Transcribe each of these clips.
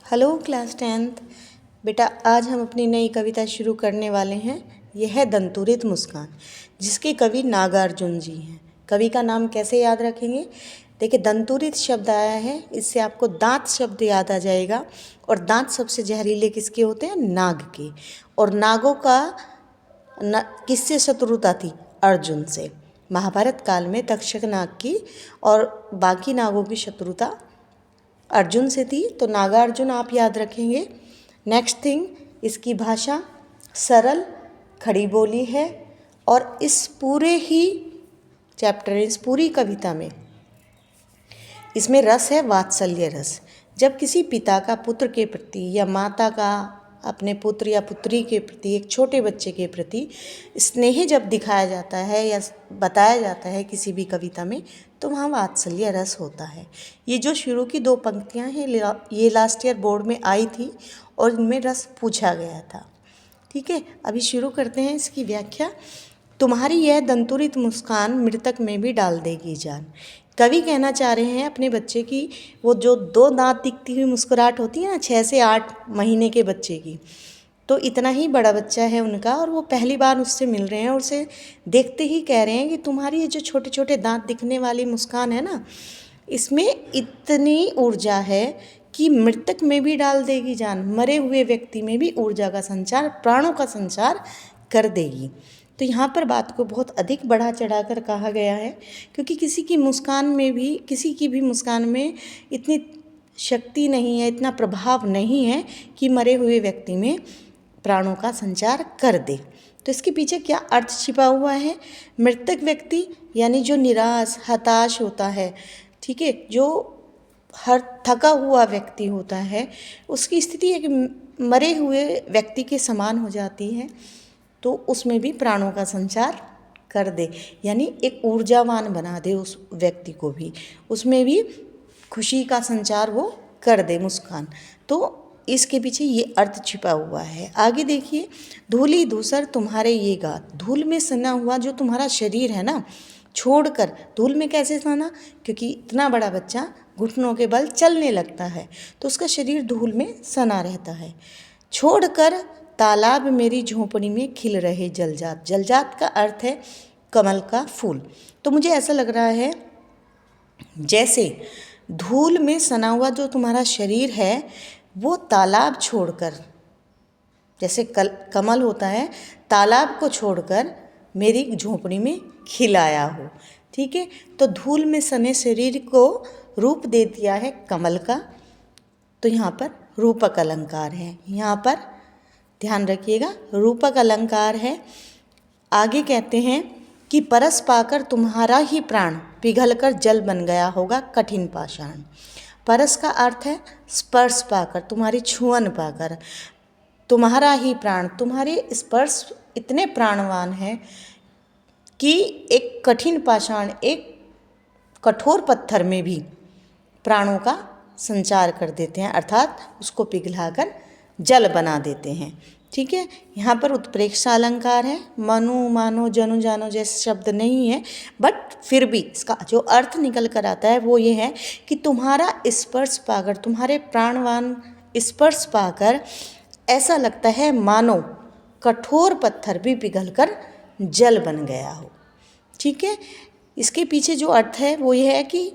Hello class 10th। बेटा आज हम अपनी नई कविता शुरू करने वाले हैं। यह है दंतुरित मुस्कान, जिसके कवि नागार्जुन जी हैं। कवि का नाम कैसे याद रखेंगे? देखिए, दंतुरित शब्द आया है, इससे आपको दांत शब्द याद आ जाएगा। और दांत सबसे जहरीले किसके होते हैं? नाग के। और नागों का किससे शत्रुता थी? अर्जुन से। महाभारत काल में तक्षक नाग की और बाकी नागों की शत्रुता अर्जुन से थी, तो नागार्जुन आप याद रखेंगे। नेक्स्ट थिंग, इसकी भाषा सरल खड़ी बोली है। और इस पूरे ही चैप्टर, इस पूरी कविता में इसमें रस है वात्सल्य रस। जब किसी पिता का पुत्र के प्रति या माता का अपने पुत्र या पुत्री के प्रति, एक छोटे बच्चे के प्रति स्नेह जब दिखाया जाता है या बताया जाता है किसी भी कविता में, तो वहाँ वात्सल्य रस होता है। ये जो शुरू की दो पंक्तियाँ हैं, ये लास्ट ईयर बोर्ड में आई थी और इनमें रस पूछा गया था। ठीक है, अभी शुरू करते हैं इसकी व्याख्या। तुम्हारी यह दंतुरित मुस्कान मृतक में भी डाल देगी जान। कवि कहना चाह रहे हैं अपने बच्चे की, वो जो दो दांत दिखती हुई मुस्कुराहट होती है ना 6 से 8 महीने के बच्चे की, तो इतना ही बड़ा बच्चा है उनका और वो पहली बार उससे मिल रहे हैं और उसे देखते ही कह रहे हैं कि तुम्हारी ये जो छोटे छोटे दांत दिखने वाली मुस्कान है ना, इसमें इतनी ऊर्जा है कि मृतक में भी डाल देगी जान। मरे हुए व्यक्ति में भी ऊर्जा का संचार, प्राणों का संचार कर देगी। तो यहाँ पर बात को बहुत अधिक बढ़ा चढ़ाकर कहा गया है, क्योंकि किसी की भी मुस्कान में इतनी शक्ति नहीं है, इतना प्रभाव नहीं है कि मरे हुए व्यक्ति में प्राणों का संचार कर दे। तो इसके पीछे क्या अर्थ छिपा हुआ है? मृतक व्यक्ति यानी जो निराश हताश होता है, ठीक है, जो हर थका हुआ व्यक्ति होता है, उसकी स्थिति एक मरे हुए व्यक्ति के समान हो जाती है। तो उसमें भी प्राणों का संचार कर दे, यानी एक ऊर्जावान बना दे उस व्यक्ति को भी, उसमें भी खुशी का संचार वो कर दे मुस्कान। तो इसके पीछे ये अर्थ छिपा हुआ है। आगे देखिए, धूली धूसर तुम्हारे ये गात। धूल में सना हुआ जो तुम्हारा शरीर है ना, छोड़कर, धूल में कैसे सना? क्योंकि इतना बड़ा बच्चा घुटनों के बल चलने लगता है तो उसका शरीर धूल में सना रहता है। छोड़कर तालाब मेरी झोंपड़ी में खिल रहे जलजात। जलजात का अर्थ है कमल का फूल। तो मुझे ऐसा लग रहा है जैसे धूल में सना हुआ जो तुम्हारा शरीर है वो तालाब छोड़कर, जैसे कमल होता है, तालाब को छोड़कर मेरी झोंपड़ी में खिलाया हो। ठीक है, तो धूल में सने शरीर को रूप दे दिया है कमल का। तो यहाँ पर रूपक अलंकार है, यहाँ पर ध्यान रखिएगा, रूपक अलंकार है। आगे कहते हैं कि परस पाकर तुम्हारा ही प्राण पिघलकर जल बन गया होगा कठिन पाषाण। परस का अर्थ है स्पर्श पाकर, तुम्हारी छुअन पाकर। तुम्हारा ही प्राण, तुम्हारे स्पर्श इतने प्राणवान है कि एक कठिन पाषाण, एक कठोर पत्थर में भी प्राणों का संचार कर देते हैं, अर्थात उसको पिघलाकर जल बना देते हैं। ठीक है, यहाँ पर उत्प्रेक्षा अलंकार है। मनु मानो जनु जानो जैसे शब्द नहीं है, बट फिर भी इसका जो अर्थ निकल कर आता है वो ये है कि तुम्हारा स्पर्श पाकर, तुम्हारे प्राणवान स्पर्श पाकर ऐसा लगता है मानो कठोर पत्थर भी पिघलकर जल बन गया हो। ठीक है, इसके पीछे जो अर्थ है वो ये है कि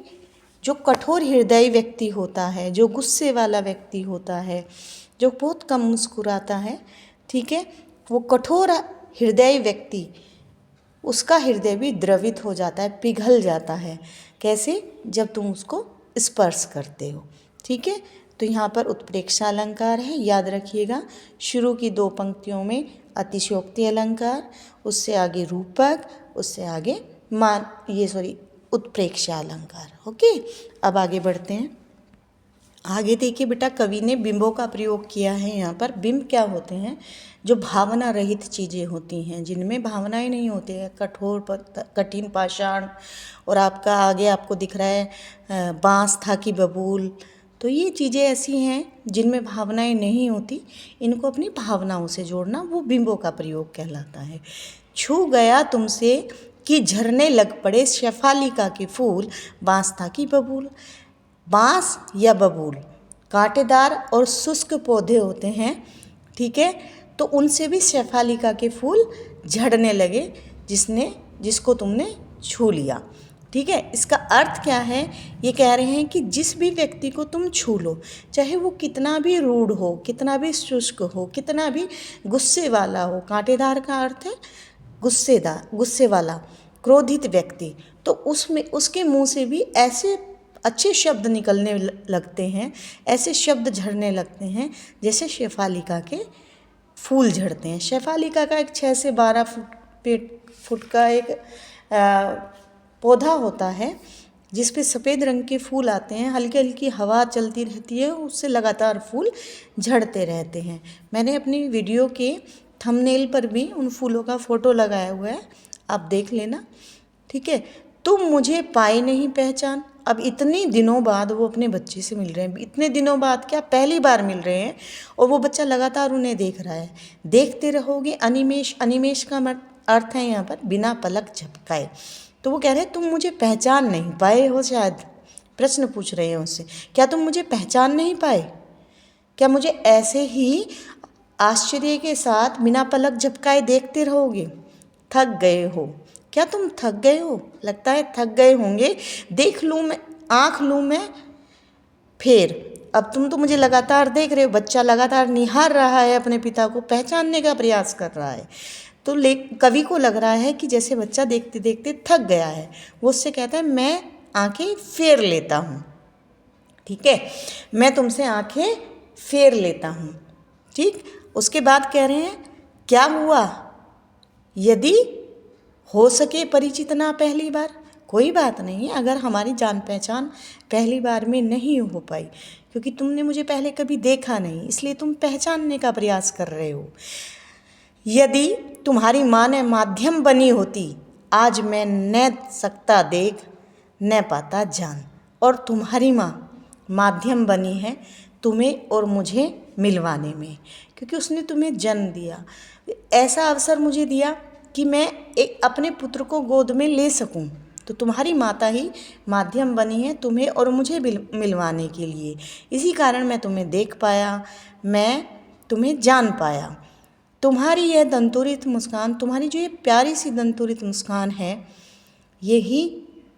जो कठोर हृदय व्यक्ति होता है, जो गुस्से वाला व्यक्ति होता है, जो बहुत कम मुस्कुराता है, ठीक है, वो कठोर हृदय व्यक्ति, उसका हृदय भी द्रवित हो जाता है, पिघल जाता है। कैसे? जब तुम उसको स्पर्श करते हो। ठीक है, तो यहाँ पर उत्प्रेक्षा अलंकार है, याद रखिएगा। शुरू की दो पंक्तियों में अतिशयोक्ति अलंकार, उससे आगे रूपक, उससे आगे उत्प्रेक्षा अलंकार। ओके, अब आगे बढ़ते हैं। आगे देखिए बेटा, कवि ने बिंबों का प्रयोग किया है यहाँ पर। बिंब क्या होते हैं? जो भावना रहित चीज़ें होती हैं, जिनमें भावनाएं नहीं होती है, कठिन पाषाण, और आपका आगे आपको दिख रहा है बांस था कि बबूल। तो ये चीज़ें ऐसी हैं जिनमें भावनाएं नहीं होती, इनको अपनी भावनाओं से जोड़ना वो बिंबों का प्रयोग कहलाता है। छू गया तुमसे कि झरने लग पड़े शेफालिका के फूल, बांस था कि बबूल। बांस या बबूल कांटेदार और शुष्क पौधे होते हैं, ठीक है, तो उनसे भी शेफालिका के फूल झड़ने लगे जिसको तुमने छू लिया, ठीक है। इसका अर्थ क्या है, ये कह रहे हैं कि जिस भी व्यक्ति को तुम छू लो, चाहे वो कितना भी रूड हो, कितना भी शुष्क हो, कितना भी गुस्से वाला हो, कांटेदार का अर्थ है गुस्से वाला, क्रोधित व्यक्ति, तो उसके मुंह से भी ऐसे अच्छे शब्द निकलने लगते हैं, ऐसे शब्द झड़ने लगते हैं जैसे शेफालिका के फूल झड़ते हैं। शेफालिका का एक 6 से 12 फुट का एक पौधा होता है जिस पे सफ़ेद रंग के फूल आते हैं, हल्की हल्की हवा चलती रहती है, उससे लगातार फूल झड़ते रहते हैं। मैंने अपनी वीडियो के थंबनेल पर भी उन फूलों का फ़ोटो लगाया हुआ है, आप देख लेना, ठीक है। तुम मुझे पाए नहीं पहचान, अब इतने दिनों बाद वो अपने बच्चे से मिल रहे हैं, इतने दिनों बाद क्या, पहली बार मिल रहे हैं, और वो बच्चा लगातार उन्हें देख रहा है। देखते रहोगे अनिमेष, अनिमेष का अर्थ है यहाँ पर बिना पलक झपकाए। तो वो कह रहे हैं तुम मुझे पहचान नहीं पाए हो, शायद प्रश्न पूछ रहे हैं उससे, क्या तुम मुझे पहचान नहीं पाए, क्या मुझे ऐसे ही आश्चर्य के साथ बिना पलक झपकाए देखते रहोगे, थक गए हो, क्या तुम थक गए हो, लगता है थक गए होंगे, देख लूँ मैं, आँख लूँ मैं फिर, अब तुम तो मुझे लगातार देख रहे हो, बच्चा लगातार निहार रहा है अपने पिता को, पहचानने का प्रयास कर रहा है। तो कवि को लग रहा है कि जैसे बच्चा देखते देखते थक गया है, वो उससे कहता है मैं आंखें फेर लेता हूँ, ठीक है, मैं तुमसे आंखें फेर लेता हूँ, ठीक। उसके बाद कह रहे हैं क्या हुआ यदि हो सके परिचित ना पहली बार, कोई बात नहीं, अगर हमारी जान पहचान पहली बार में नहीं हो पाई, क्योंकि तुमने मुझे पहले कभी देखा नहीं, इसलिए तुम पहचानने का प्रयास कर रहे हो। यदि तुम्हारी माँ ने माध्यम बनी होती, आज मैं न सकता देख न पाता जान, और तुम्हारी माँ माध्यम बनी है तुम्हें और मुझे मिलवाने में, क्योंकि उसने तुम्हें जन्म दिया, ऐसा अवसर मुझे दिया कि मैं एक अपने पुत्र को गोद में ले सकूं, तो तुम्हारी माता ही माध्यम बनी है तुम्हें और मुझे मिलवाने के लिए, इसी कारण मैं तुम्हें देख पाया, मैं तुम्हें जान पाया। तुम्हारी यह दंतुरित मुस्कान, तुम्हारी जो ये प्यारी सी दंतुरित मुस्कान है, यही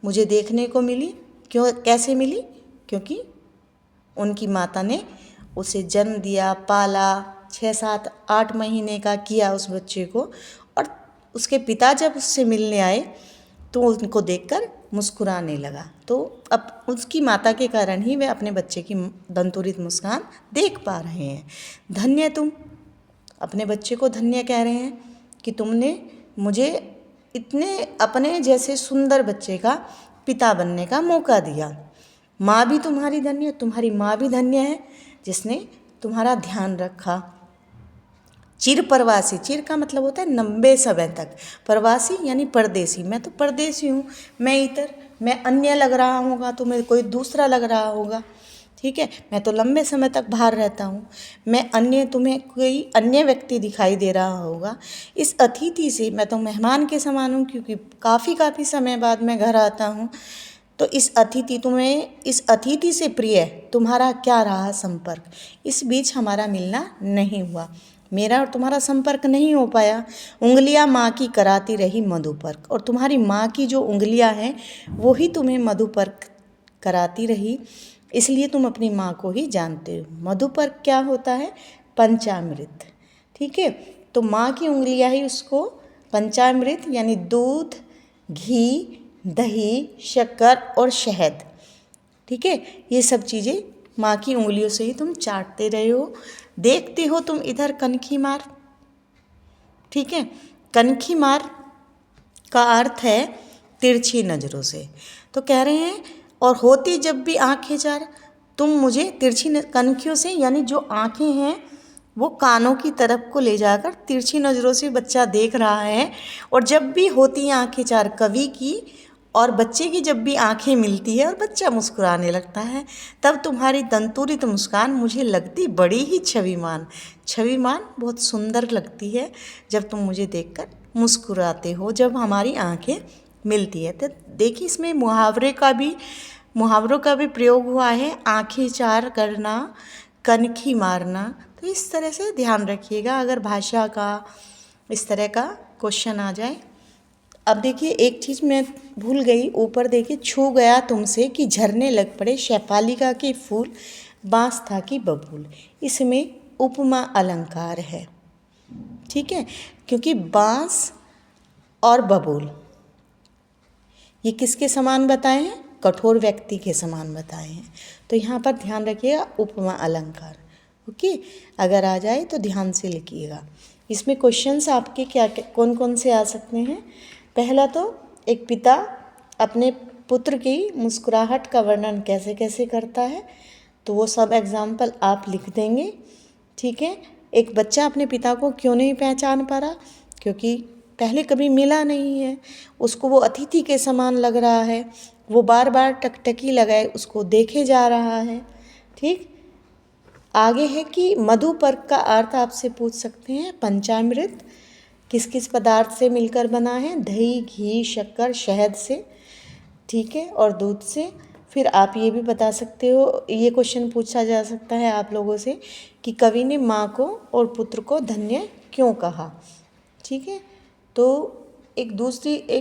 मुझे देखने को मिली, क्यों, कैसे मिली, क्योंकि उनकी माता ने उसे जन्म दिया, पाला, 6, 7, 8 महीने का किया उस बच्चे को, और उसके पिता जब उससे मिलने आए तो उनको देखकर मुस्कुराने लगा, तो अब उसकी माता के कारण ही वे अपने बच्चे की दंतुरित मुस्कान देख पा रहे हैं। धन्य तुम, अपने बच्चे को धन्य कह रहे हैं कि तुमने मुझे इतने अपने जैसे सुंदर बच्चे का पिता बनने का मौका दिया। माँ भी तुम्हारी धन्य, तुम्हारी माँ भी धन्य है जिसने तुम्हारा ध्यान रखा। चिर प्रवासी, चिर का मतलब होता है लंबे समय तक, प्रवासी यानी परदेसी, मैं तो परदेसी हूँ, मैं अन्य लग रहा होगा, तुम्हें कोई दूसरा लग रहा होगा, ठीक है, मैं तो लंबे समय तक बाहर रहता हूँ, मैं अन्य, तुम्हें कोई अन्य व्यक्ति दिखाई दे रहा होगा। इस अतिथि से, मैं तो मेहमान के समान हूँ क्योंकि काफ़ी समय बाद मैं घर आता हूँ, तो इस अतिथि से प्रिय तुम्हारा क्या रहा संपर्क, इस बीच हमारा मिलना नहीं हुआ, मेरा और तुम्हारा संपर्क नहीं हो पाया। उंगलियां माँ की कराती रही मधुपर्क, और तुम्हारी माँ की जो उंगलियां हैं वो ही तुम्हें मधुपर्क कराती रही, इसलिए तुम अपनी माँ को ही जानते हो। मधुपर्क क्या होता है, पंचामृत, ठीक है, तो माँ की उंगलियां ही उसको पंचामृत यानी दूध, घी, दही, शक्कर और शहद, ठीक है, ये सब चीज़ें माँ की उंगलियों से ही तुम चाटते रहे हो। देखते हो तुम इधर कनखी मार, ठीक है, कनखी मार का अर्थ है तिरछी नज़रों से, तो कह रहे हैं और होती जब भी आँखें चार, तुम मुझे तिरछी कनखियों से, यानी जो आँखें हैं वो कानों की तरफ को ले जाकर तिरछी नज़रों से बच्चा देख रहा है, और जब भी होती आँखें चार कवि की और बच्चे की जब भी आंखें मिलती है और बच्चा मुस्कुराने लगता है, तब तुम्हारी दंतुरित मुस्कान मुझे लगती बड़ी ही छविमान बहुत सुंदर लगती है जब तुम मुझे देखकर मुस्कुराते हो, जब हमारी आंखें मिलती है। तो देखिए इसमें मुहावरे का भी मुहावरों का भी प्रयोग हुआ है, आँखें चार करना, कनखी मारना। तो इस तरह से ध्यान रखिएगा अगर भाषा का इस तरह का क्वेश्चन आ जाए। अब देखिए एक चीज़ मैं भूल गई, ऊपर देखिए, छू गया तुमसे कि झरने लग पड़े, शेफालिका के फूल, बाँस था कि बबूल। इसमें उपमा अलंकार है, ठीक है, क्योंकि बाँस और बबूल ये किसके समान बताए हैं? कठोर व्यक्ति के समान बताए हैं। तो यहाँ पर ध्यान रखिएगा उपमा अलंकार। ओके, अगर आ जाए तो ध्यान से लिखिएगा। इसमें क्वेश्चंस आपके क्या कौन कौन से आ सकते हैं? पहला तो एक पिता अपने पुत्र की मुस्कुराहट का वर्णन कैसे कैसे करता है, तो वो सब एग्जाम्पल आप लिख देंगे, ठीक है। एक बच्चा अपने पिता को क्यों नहीं पहचान पा रहा? क्योंकि पहले कभी मिला नहीं है, उसको वो अतिथि के समान लग रहा है, वो बार बार टकटकी लगाए उसको देखे जा रहा है, ठीक। आगे है कि मधुपर्क का अर्थ आपसे पूछ सकते हैं। पंचामृत किस किस पदार्थ से मिलकर बना है? दही, घी, शक्कर, शहद से, ठीक है, और दूध से। फिर आप ये भी बता सकते हो, ये क्वेश्चन पूछा जा सकता है आप लोगों से कि कवि ने माँ को और पुत्र को धन्य क्यों कहा, ठीक है। तो एक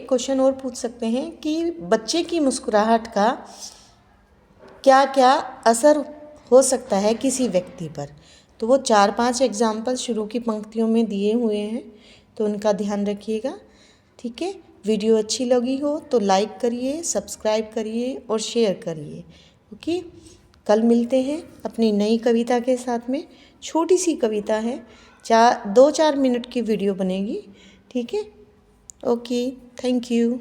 क्वेश्चन और पूछ सकते हैं कि बच्चे की मुस्कुराहट का क्या क्या असर हो सकता है किसी व्यक्ति पर। तो वो 4-5 एग्जाम्पल शुरू की पंक्तियों में दिए हुए हैं, तो उनका ध्यान रखिएगा, ठीक है। वीडियो अच्छी लगी हो तो लाइक करिए, सब्सक्राइब करिए और शेयर करिए। ओके, कल मिलते हैं अपनी नई कविता के साथ में। छोटी सी कविता है, 2-4 मिनट की वीडियो बनेगी, ठीक है। Okay, thank you.